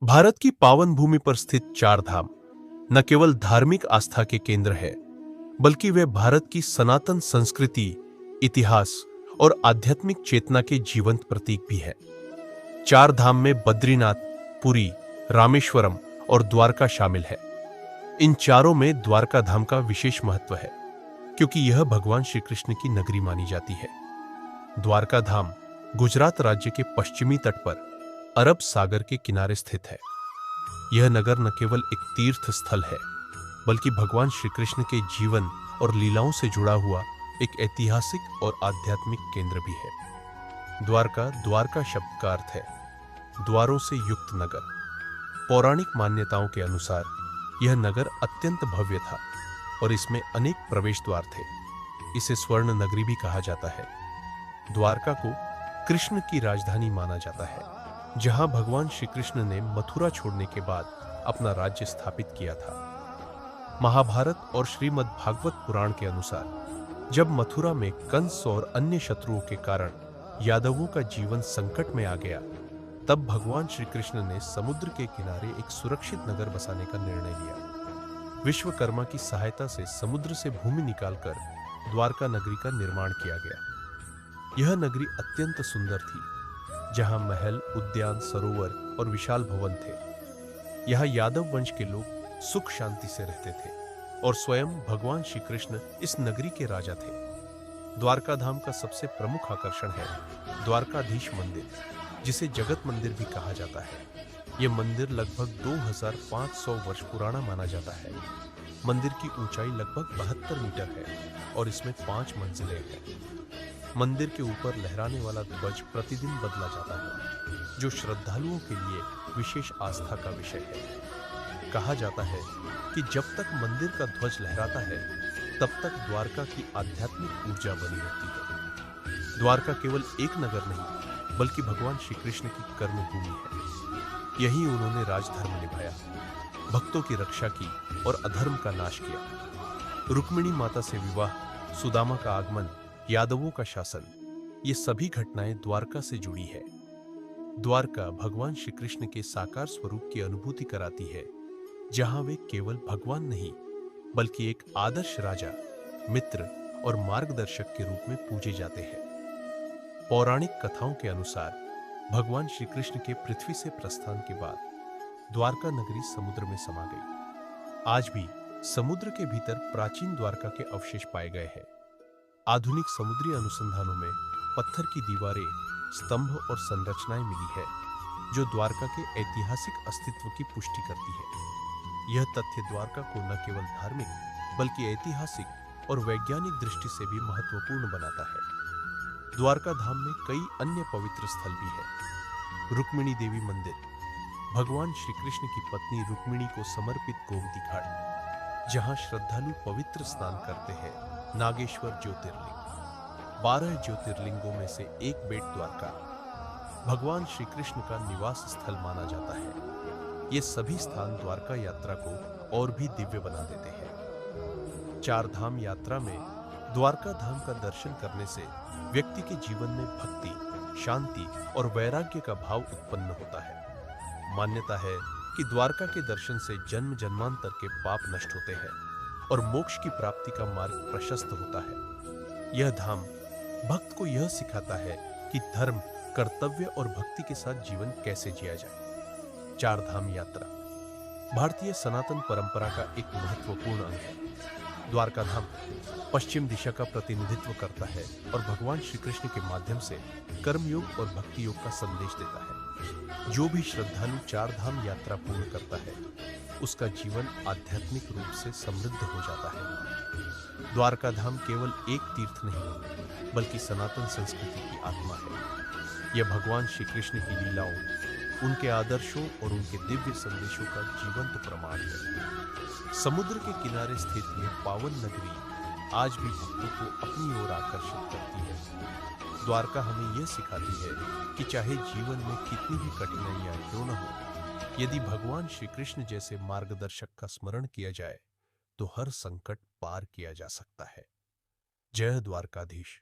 भारत की पावन भूमि पर स्थित चार धाम न केवल धार्मिक आस्था के केंद्र है, बल्कि वे भारत की सनातन संस्कृति, इतिहास और आध्यात्मिक चेतना के जीवंत प्रतीक भी है। चार धाम में बद्रीनाथ, पुरी, रामेश्वरम और द्वारका शामिल है। इन चारों में द्वारका धाम का विशेष महत्व है, क्योंकि यह भगवान श्री कृष्ण की नगरी मानी जाती है। द्वारका धाम गुजरात राज्य के पश्चिमी तट पर अरब सागर के किनारे स्थित है। यह नगर न केवल एक तीर्थ स्थल है, बल्कि भगवान श्री कृष्ण के जीवन और लीलाओं से जुड़ा हुआ एक ऐतिहासिक और आध्यात्मिक केंद्र भी है। द्वारका शब्द का अर्थ है द्वारों से युक्त नगर। पौराणिक मान्यताओं के अनुसार यह नगर अत्यंत भव्य था और इसमें अनेक प्रवेश द्वार थे। इसे स्वर्ण नगरी भी कहा जाता है। द्वारका को कृष्ण की राजधानी माना जाता है, जहां भगवान श्री कृष्ण ने मथुरा छोड़ने के बाद अपना राज्य स्थापित किया था। महाभारत और श्रीमद् भागवत पुराण के अनुसार जब मथुरा में कंस और अन्य शत्रुओं के कारण यादवों का जीवन संकट में आ गया, तब भगवान श्री कृष्ण ने समुद्र के किनारे एक सुरक्षित नगर बसाने का निर्णय लिया। विश्वकर्मा की सहायता से समुद्र से भूमि निकालकर द्वारका नगरी का निर्माण किया गया। यह नगरी अत्यंत सुंदर थी, जहां महल, उद्यान, सरोवर और विशाल भवन थे। यहां यादव वंश के लोग सुख शांति से रहते थे और स्वयं भगवान श्री कृष्ण इस नगरी के राजा थे। द्वारका धाम का सबसे प्रमुख आकर्षण है द्वारकाधीश मंदिर, जिसे जगत मंदिर भी कहा जाता है। यह मंदिर लगभग 2500 वर्ष पुराना माना जाता है। मंदिर की ऊंचाई लगभग 72 मीटर है और इसमें 5 मंजिलें हैं। मंदिर के ऊपर लहराने वाला ध्वज प्रतिदिन बदला जाता है, जो श्रद्धालुओं के लिए विशेष आस्था का विषय है। कहा जाता है कि जब तक मंदिर का ध्वज लहराता है, तब तक द्वारका की आध्यात्मिक ऊर्जा बनी रहती है। द्वारका केवल एक नगर नहीं, बल्कि भगवान श्री कृष्ण की कर्मभूमि है। यहीं उन्होंने राजधर्म निभाया, भक्तों की रक्षा की और अधर्म का नाश किया। रुक्मिणी माता से विवाह, सुदामा का आगमन, यादवों का शासन, ये सभी घटनाएं द्वारका से जुड़ी है। द्वारका भगवान श्री कृष्ण के साकार स्वरूप की अनुभूति कराती है, जहां वे केवल भगवान नहीं, बल्कि एक आदर्श राजा, मित्र और मार्गदर्शक के रूप में पूजे जाते हैं। पौराणिक कथाओं के अनुसार भगवान श्री कृष्ण के पृथ्वी से प्रस्थान के बाद द्वारका नगरी समुद्र में समा गई। आज भी समुद्र के भीतर प्राचीन द्वारका के अवशेष पाए गए हैं। आधुनिक समुद्री अनुसंधानों में पत्थर की दीवारें, स्तंभ और संरचनाएं मिली है, जो द्वारका के ऐतिहासिक अस्तित्व की पुष्टि करती है। यह तथ्य द्वारका को न केवल धार्मिक, बल्कि ऐतिहासिक और वैज्ञानिक दृष्टि से भी महत्वपूर्ण बनाता है। द्वारका धाम में कई अन्य पवित्र स्थल भी हैं। रुक्मिणी देवी मंदिर, भगवान श्री कृष्ण की पत्नी रुक्मिणी को समर्पित गोमती घाट, जहां श्रद्धालु पवित्र स्नान करते हैं। नागेश्वर ज्योतिर्लिंग, 12 ज्योतिर्लिंगों में से एक बेट द्वारका, भगवान श्री कृष्ण का निवास स्थल माना जाता है। ये सभी स्थान द्वारका यात्रा को और भी दिव्य बना देते हैं। चार धाम यात्रा में द्वारका धाम का दर्शन करने से व्यक्ति के जीवन में भक्ति, शांति और वैराग्य का भाव उत्पन्न होता है। मान्यता है कि द्वारका के दर्शन से जन्म जन्मांतर के पाप नष्ट होते हैं और मोक्ष की प्राप्ति का मार्ग प्रशस्त होता है। यह धाम भक्त को यह सिखाता है कि धर्म, कर्तव्य और भक्ति के साथ जीवन कैसे जिया जाए। चार धाम यात्रा भारतीय सनातन परंपरा का एक महत्वपूर्ण अंग है। द्वारका धाम पश्चिम दिशा का प्रतिनिधित्व करता है और भगवान श्री कृष्ण के माध्यम से कर्मयोग और भक्ति योग का संदेश देता है। जो भी श्रद्धालु चार धाम यात्रा पूर्ण करता है, उसका जीवन आध्यात्मिक रूप से समृद्ध हो जाता है। द्वारका धाम केवल एक तीर्थ नहीं, बल्कि सनातन संस्कृति की आत्मा है। यह भगवान श्री कृष्ण की लीलाओं, उनके आदर्शों और उनके दिव्य संदेशों का जीवंत प्रमाण है। समुद्र के किनारे स्थित यह पावन नगरी आज भी भक्तों को अपनी ओर आकर्षित करती है। द्वारका हमें यह सिखाती है कि चाहे जीवन में कितनी भी कठिनाइयां क्यों न हो, यदि भगवान श्री कृष्ण जैसे मार्गदर्शक का स्मरण किया जाए, तो हर संकट पार किया जा सकता है। जय द्वारकाधीश।